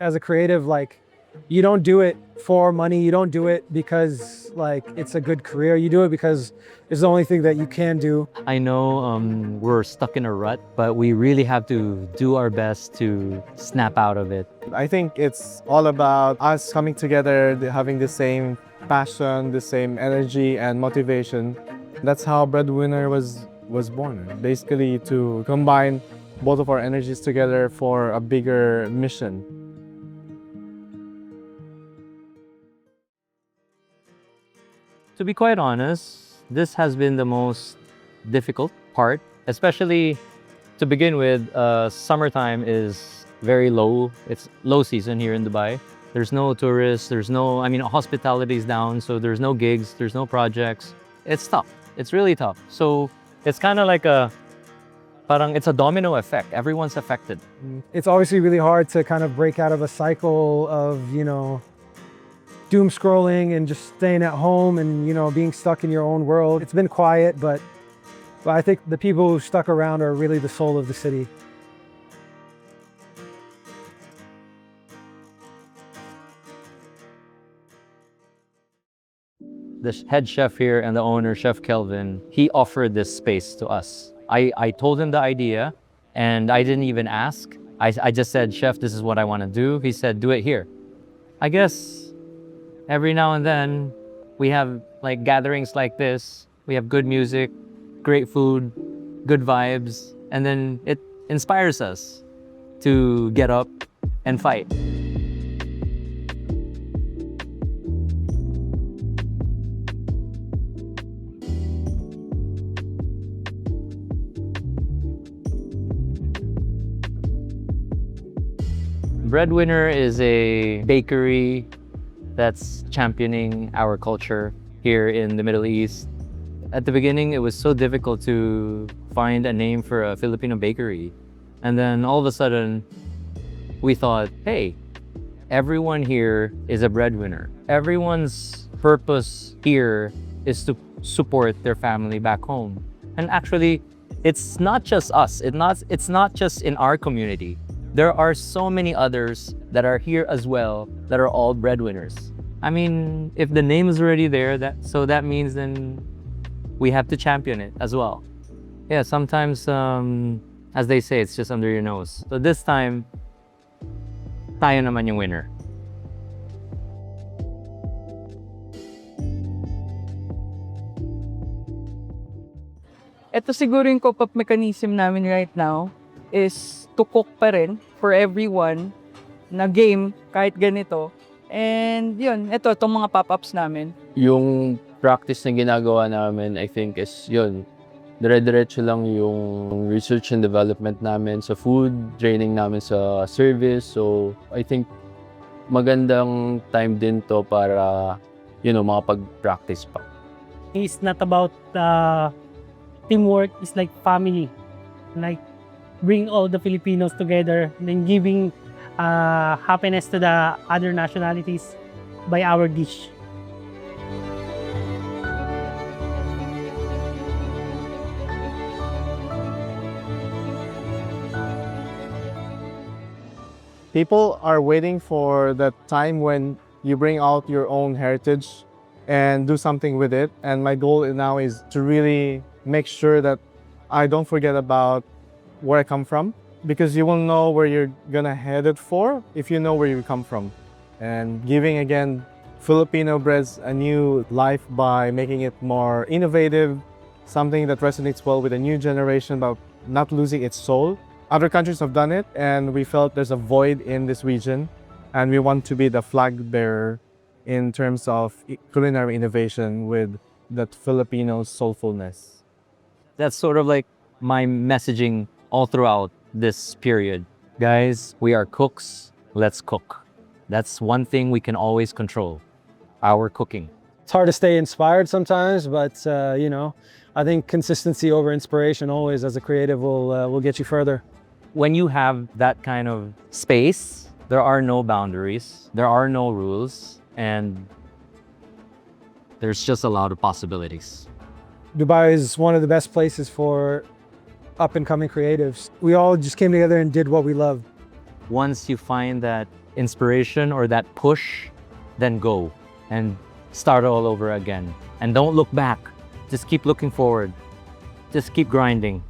as a creative, like, you don't do it for money. You don't do it because like it's a good career. You do it because it's the only thing that you can do. I know we're stuck in a rut, but we really have to do our best to snap out of it. I think it's all about us coming together, having the same passion, the same energy and motivation. That's how Breadwinner was born, basically to combine both of our energies together for a bigger mission. To be quite honest, this has been the most difficult part, especially to begin with. Summertime is very low. It's low season here in Dubai. There's no tourists, hospitality is down, so there's no gigs, there's no projects. It's tough. It's really tough. So it's kind of like it's a domino effect. Everyone's affected. It's obviously really hard to kind of break out of a cycle of, doom scrolling and just staying at home and, being stuck in your own world. It's been quiet, but I think the people who stuck around are really the soul of the city. The head chef here and the owner, Chef Kelvin, he offered this space to us. I told him the idea and I didn't even ask. I just said, Chef, this is what I want to do. He said, do it here. I guess every now and then we have like gatherings like this. We have good music, great food, good vibes, and then it inspires us to get up and fight. Breadwinner is a bakery that's championing our culture here in the Middle East. At the beginning, it was so difficult to find a name for a Filipino bakery. And then all of a sudden, we thought, hey, everyone here is a breadwinner. Everyone's purpose here is to support their family back home. And actually, it's not just us. It's not just in our community. There are so many others that are here as well that are all breadwinners. I mean, if the name is already there, that means then we have to champion it as well. Yeah, sometimes, as they say, it's just under your nose. So this time, tayo naman yung winner. Ito siguro yung cope-up mechanism namin right now is to cook pa rin for everyone na game kahit ganito. And yun, itong mga pop-ups namin. Yung practice na ginagawa namin, I think, is yun. Dire-diretso lang yung research and development namin sa food, training namin sa service. So, I think magandang time din to para, makapag-practice pa. It's not about teamwork, it's like family. Like, bring all the Filipinos together and then giving happiness to the other nationalities by our dish. People are waiting for the time when you bring out your own heritage and do something with it. And my goal now is to really make sure that I don't forget about where I come from, because you will know where you're gonna head it for if you know where you come from. And giving again Filipino breads a new life by making it more innovative, something that resonates well with a new generation but not losing its soul. Other countries have done it and we felt there's a void in this region and we want to be the flag bearer in terms of culinary innovation with that Filipino soulfulness. That's sort of like my messaging all throughout this period. Guys, we are cooks, let's cook. That's one thing we can always control, our cooking. It's hard to stay inspired sometimes, but I think consistency over inspiration always as a creative will get you further. When you have that kind of space, there are no boundaries, there are no rules, and there's just a lot of possibilities. Dubai is one of the best places for up-and-coming creatives. We all just came together and did what we loved. Once you find that inspiration or that push, then go and start all over again. And don't look back. Just keep looking forward. Just keep grinding.